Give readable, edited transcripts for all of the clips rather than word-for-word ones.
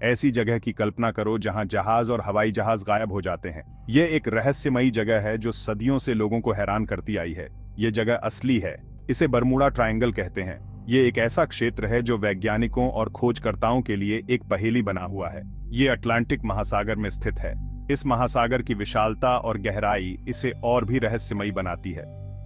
ऐसी जगह की कल्पना करो जहां जहाज और हवाई जहाज गायब हो जाते हैं। यह एक रहस्यमयी जगह है जो सदियों से लोगों को हैरान करती आई है। यह जगह असली है। इसे बरमूडा ट्रायंगल कहते हैं। ये एक ऐसा क्षेत्र है जो वैज्ञानिकों और खोजकर्ताओं के लिए एक पहेली बना हुआ है। ये अटलांटिक महासागर में स्थित है। इस महासागर की विशालता और गहराई इसे और भी रहस्यमयी बनाती है।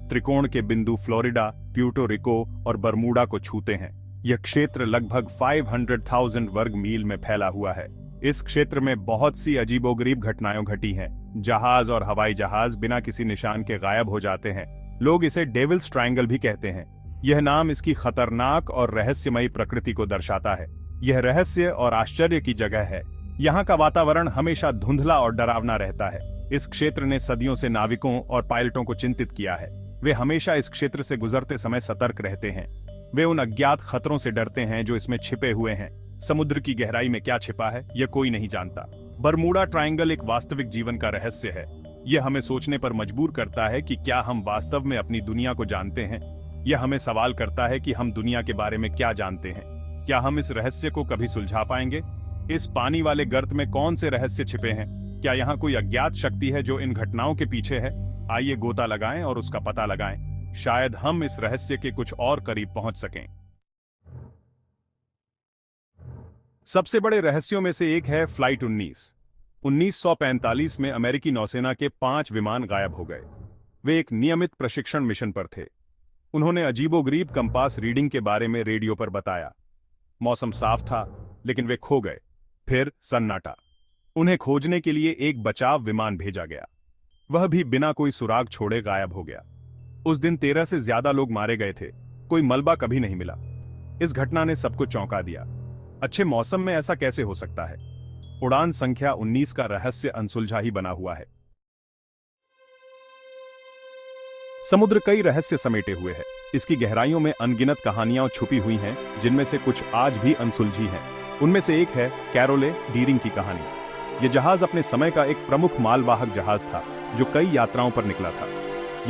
त्रिकोण के बिंदु फ्लोरिडा, प्यूर्टो रिको और बरमूडा को छूते हैं। यह क्षेत्र लगभग 500,000 वर्ग मील में फैला हुआ है। इस क्षेत्र में बहुत सी अजीबोगरीब घटनाएं घटी हैं। जहाज और हवाई जहाज बिना किसी निशान के गायब हो जाते हैं। लोग इसे डेविल्स ट्रायंगल भी कहते हैं। यह नाम इसकी खतरनाक और रहस्यमयी प्रकृति को दर्शाता है। यह रहस्य और आश्चर्य की जगह है। यहाँ का वातावरण हमेशा धुंधला और डरावना रहता है। इस क्षेत्र ने सदियों से नाविकों और पायलटों को चिंतित किया है। वे हमेशा इस क्षेत्र से गुजरते समय सतर्क रहते हैं। वे उन अज्ञात खतरों से डरते हैं जो इसमें छिपे हुए हैं। समुद्र की गहराई में क्या छिपा है, यह कोई नहीं जानता। बरमूडा ट्रायंगल एक वास्तविक जीवन का रहस्य है। यह हमें सोचने पर मजबूर करता है कि क्या हम वास्तव में अपनी दुनिया को जानते हैं। यह हमें सवाल करता है कि हम दुनिया के बारे में क्या जानते हैं। क्या हम इस रहस्य को कभी सुलझा पाएंगे? इस पानी वाले गर्त में कौन से रहस्य छिपे हैं? क्या यहाँ कोई अज्ञात शक्ति है जो इन घटनाओं के पीछे है? आइए गोता लगाएं और उसका पता लगाएं। शायद हम इस रहस्य के कुछ और करीब पहुंच सकें। सबसे बड़े रहस्यों में से एक है फ्लाइट 19। 1945 में अमेरिकी नौसेना के 5 विमान गायब हो गए। वे एक नियमित प्रशिक्षण मिशन पर थे। उन्होंने अजीबोगरीब कंपास रीडिंग के बारे में रेडियो पर बताया। मौसम साफ था, लेकिन वे खो गए। फिर सन्नाटा। उन्हें खोजने के लिए एक बचाव विमान भेजा गया। वह भी बिना कोई सुराग छोड़े गायब हो गया। उस दिन 13 से ज्यादा लोग मारे गए थे। कोई मलबा कभी नहीं मिला। इस घटना ने सबको चौंका दिया। अच्छे मौसम में ऐसा कैसे हो सकता है? उड़ान संख्या 19 का रहस्य अनसुलझा ही बना हुआ है। समुद्र कई रहस्य समेटे हुए है। इसकी गहराइयों में अनगिनत कहानियां छुपी हुई हैं, जिनमें से कुछ आज भी अनसुलझी हैं। उनमें से एक है कैरोले डीरिंग की कहानी। यह जहाज अपने समय का एक प्रमुख मालवाहक जहाज था, जो कई यात्राओं पर निकला था।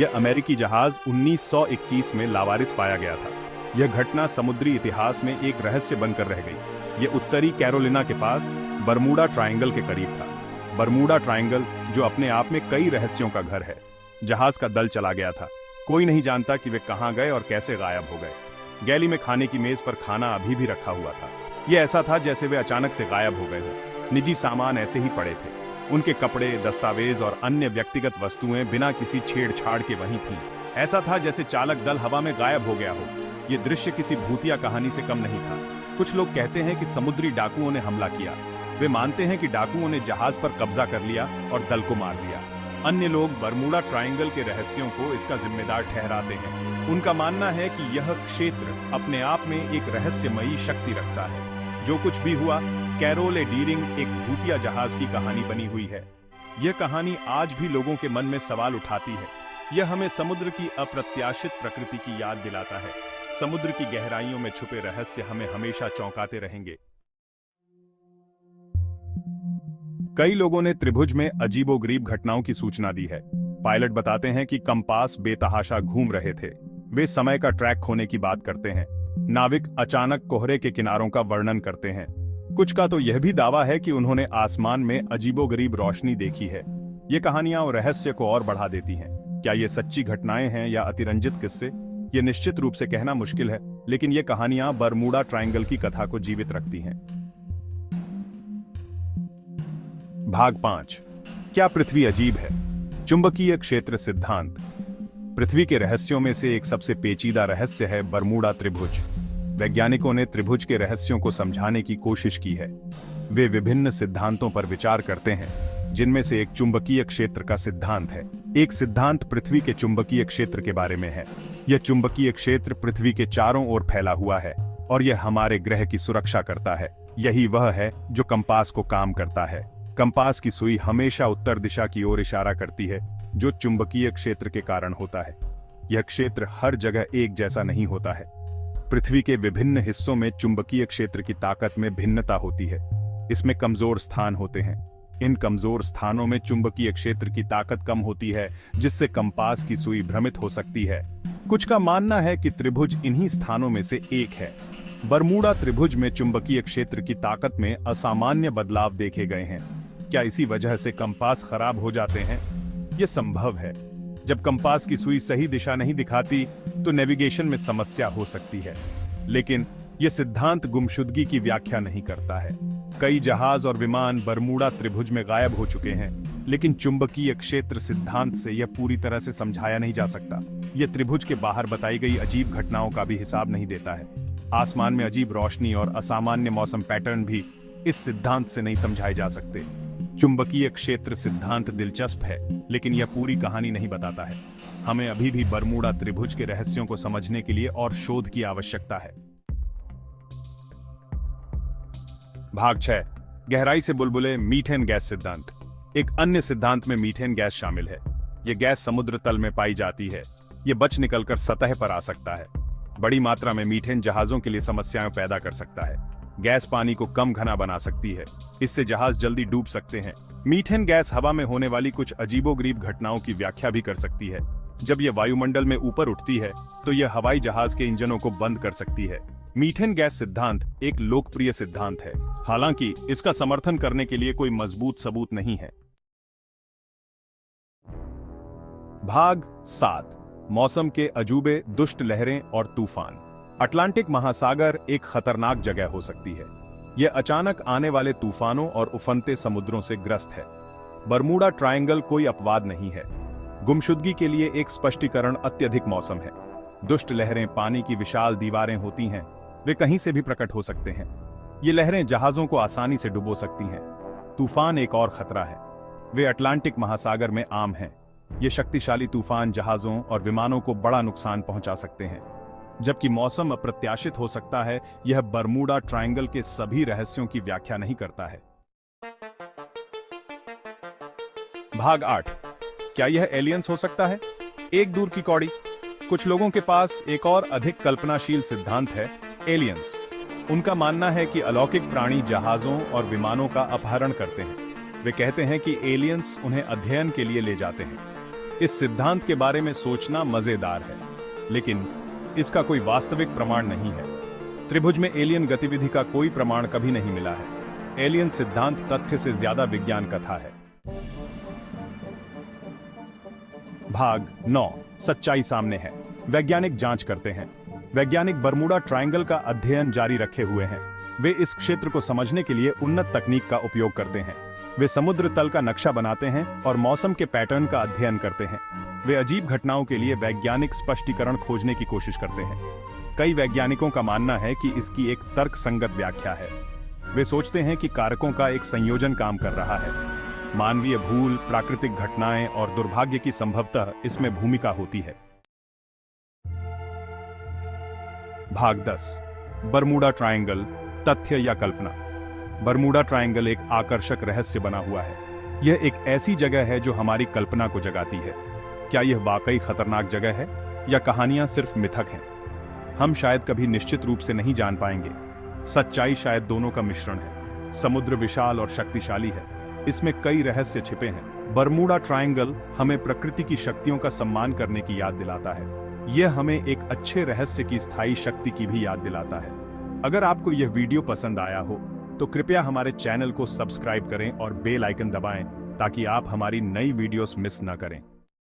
यह अमेरिकी जहाज 1921 में लावारिस पाया गया था। यह घटना समुद्री इतिहास में एक रहस्य बनकर रह गई। यह उत्तरी कैरोलिना के पास बरमूडा ट्रायंगल के करीब था। बरमूडा ट्रायंगल जो अपने आप में कई रहस्यों का घर है। जहाज का दल चला गया था। कोई नहीं जानता कि वे कहां गए और कैसे गायब हो गए। गैली में खाने की मेज पर खाना अभी भी रखा हुआ था। यह ऐसा था जैसे वे अचानक से गायब हो गए हों। निजी सामान ऐसे ही पड़े थे। उनके कपड़े, दस्तावेज और अन्य व्यक्तिगत वस्तुएं बिना किसी छेड़छाड़ के वहीं थीं। ऐसा था जैसे चालक दल हवा में गायब हो गया हो। यह दृश्य किसी भूतिया कहानी से कम नहीं था। कुछ लोग कहते हैं कि समुद्री डाकुओं ने हमला किया। वे मानते हैं कि डाकुओं ने जहाज पर कब्जा कर लिया और दल को मार दिया। अन्य लोग बरमूडा ट्रायंगल के रहस्यों को इसका जिम्मेदार ठहराते हैं। उनका मानना है कि यह क्षेत्र अपने आप में एक रहस्यमयी शक्ति रखता है। जो कुछ भी हुआ, कैरोले डीरिंग एक भूतिया जहाज की कहानी बनी हुई है। यह कहानी आज भी लोगों के मन में सवाल उठाती है। यह हमें समुद्र की अप्रत्याशित प्रकृति की याद दिलाता है। समुद्र की गहराइयों में छुपे रहस्य हमें हमेशा चौंकाते रहेंगे। कई लोगों ने त्रिभुज में अजीबोगरीब घटनाओं की सूचना दी है। पायलट बताते हैं कि कंपास बेतहाशा घूम रहे थे। वे समय का ट्रैक खोने की बात करते हैं। नाविक अचानक कोहरे के किनारों का वर्णन करते हैं। कुछ का तो यह भी दावा है कि उन्होंने आसमान में अजीबोगरीब रोशनी देखी है। ये कहानियां रहस्य को और बढ़ा देती हैं। क्या ये सच्ची घटनाएं हैं या अतिरंजित किस्से? ये निश्चित रूप से कहना मुश्किल है, लेकिन ये कहानियां बरमूडा ट्रायंगल की कथा को जीवित रखती हैं। भाग 5। क्या पृथ्वी अजीब है? चुंबकीय क्षेत्र सिद्धांत। पृथ्वी के रहस्यों में से एक सबसे पेचीदा रहस्य है बरमूडा त्रिभुज। वैज्ञानिकों ने त्रिभुज के रहस्यों को समझाने की कोशिश की है। वे विभिन्न सिद्धांतों पर विचार करते हैं, जिनमें से एक चुंबकीय क्षेत्र का सिद्धांत है। एक सिद्धांत पृथ्वी के चुंबकीय क्षेत्र के बारे में है। यह चुंबकीय क्षेत्र पृथ्वी के चारों ओर फैला हुआ है और यह हमारे ग्रह की सुरक्षा करता है। यही वह है जो कंपास को काम करता है। कंपास की सुई हमेशा उत्तर दिशा की ओर इशारा करती है, जो चुंबकीय क्षेत्र के कारण होता है। यह क्षेत्र हर जगह एक जैसा नहीं होता है। पृथ्वी के विभिन्न हिस्सों में चुंबकीय क्षेत्र की ताकत में भिन्नता होती है। इसमें कमजोर स्थान होते हैं। इन कमजोर स्थानों में चुंबकीय क्षेत्र की ताकत कम होती है, जिससे कंपास की सुई भ्रमित हो सकती है। कुछ का मानना है कि त्रिभुज इन्हीं स्थानों में से एक है। बरमूडा त्रिभुज में चुंबकीय क्षेत्र की ताकत में असामान्य बदलाव देखे गए हैं। क्या इसी वजह से कंपास खराब हो जाते हैं? यह संभव है। जब कंपास की सुई सही दिशा नहीं दिखाती तो नेविगेशन में समस्या हो सकती है, लेकिन यह सिद्धांत गुमशुदगी की व्याख्या नहीं करता है। कई जहाज और विमान बरमूडा त्रिभुज में गायब हो चुके हैं, लेकिन चुंबकीय क्षेत्र सिद्धांत से यह पूरी तरह से समझाया नहीं जा सकता। यह त्रिभुज के बाहर बताई गई अजीब घटनाओं का भी हिसाब नहीं देता है। आसमान में अजीब रोशनी और असामान्य मौसम पैटर्न भी इस सिद्धांत से नहीं समझाए जा सकते। चुंबकीय क्षेत्र सिद्धांत दिलचस्प है, लेकिन यह पूरी कहानी नहीं बताता है। हमें अभी भी बरमूडा त्रिभुज के रहस्यों को समझने के लिए और शोध की आवश्यकता है। भाग 6, गहराई से बुलबुले, मीथेन गैस सिद्धांत। एक अन्य सिद्धांत में मीथेन गैस शामिल है। यह गैस समुद्र तल में पाई जाती है। यह बच निकलकर सतह पर आ सकता है। बड़ी मात्रा में मीथेन जहाजों के लिए समस्याएं पैदा कर सकता है। गैस पानी को कम घना बना सकती है, इससे जहाज जल्दी डूब सकते हैं। मीथेन गैस हवा में होने वाली कुछ अजीबोगरीब घटनाओं की व्याख्या भी कर सकती है। जब यह वायुमंडल में ऊपर उठती है तो यह हवाई जहाज के इंजनों को बंद कर सकती है। मीथेन गैस सिद्धांत एक लोकप्रिय सिद्धांत है, हालांकि इसका समर्थन करने के लिए कोई मजबूत सबूत नहीं है। भाग 7, मौसम के अजूबे, दुष्ट लहरें और तूफान। अटलांटिक महासागर एक खतरनाक जगह हो सकती है। यह अचानक आने वाले तूफानों और उफनते समुद्रों से ग्रस्त है। बरमूडा ट्रायंगल कोई अपवाद नहीं है। गुमशुदगी के लिए एक स्पष्टीकरण अत्यधिक मौसम है। दुष्ट लहरें पानी की विशाल दीवारें होती हैं। वे कहीं से भी प्रकट हो सकते हैं। ये लहरें जहाजों को आसानी से डुबो सकती हैं। तूफान एक और खतरा है। वे अटलांटिक महासागर में आम हैं। ये शक्तिशाली तूफान जहाजों और विमानों को बड़ा नुकसान पहुंचा सकते हैं। जबकि मौसम अप्रत्याशित हो सकता है, यह बरमूडा ट्रायंगल के सभी रहस्यों की व्याख्या नहीं करता है। भाग 8, क्या यह एलियंस हो सकता है? एक दूर की कौड़ी। कुछ लोगों के पास एक और अधिक कल्पनाशील सिद्धांत है, एलियंस। उनका मानना है कि अलौकिक प्राणी जहाजों और विमानों का अपहरण करते हैं। वे कहते हैं कि एलियंस उन्हें अध्ययन के लिए ले जाते हैं। इस सिद्धांत के बारे में सोचना मजेदार है, लेकिन इसका कोई वास्तविक प्रमाण नहीं है। त्रिभुज में एलियन गतिविधि का कोई प्रमाण कभी नहीं मिला है। एलियन सिद्धांत तथ्य से ज्यादा विज्ञान कथा है। भाग 9, सच्चाई सामने है। वैज्ञानिक जांच करते हैं। वैज्ञानिक बरमूडा ट्रायंगल का अध्ययन जारी रखे हुए हैं। वे इस क्षेत्र को समझने के लिए उन्नत तकनीक का उपयोग करते हैं। वे समुद्र तल का नक्शा बनाते हैं और मौसम के पैटर्न का अध्ययन करते हैं। वे अजीब घटनाओं के लिए वैज्ञानिक स्पष्टीकरण खोजने की कोशिश करते हैं। कई वैज्ञानिकों का मानना है कि इसकी एक तर्कसंगत व्याख्या है। वे सोचते हैं कि कारकों का एक संयोजन काम कर रहा है। मानवीय भूल, प्राकृतिक घटनाएं और दुर्भाग्य की संभवतः इसमें भूमिका होती है। भाग 10, बरमूडा ट्रायंगल, तथ्य या कल्पना। बरमूडा ट्रायंगल एक आकर्षक रहस्य बना हुआ है। यह एक ऐसी जगह है जो हमारी कल्पना को जगाती है। क्या यह वाकई खतरनाक जगह है या कहानियां सिर्फ मिथक हैं? हम शायद कभी निश्चित रूप से नहीं जान पाएंगे। सच्चाई शायद दोनों का मिश्रण है। समुद्र विशाल और शक्तिशाली है। इसमें कई रहस्य छिपे हैं। बरमूडा ट्रायंगल हमें प्रकृति की शक्तियों का सम्मान करने की याद दिलाता है। यह हमें एक अच्छे रहस्य की स्थायी शक्ति की भी याद दिलाता है। अगर आपको यह वीडियो पसंद आया हो तो कृपया हमारे चैनल को सब्सक्राइब करें और बेल आइकन दबाएं ताकि आप हमारी नई वीडियोस मिस न करें।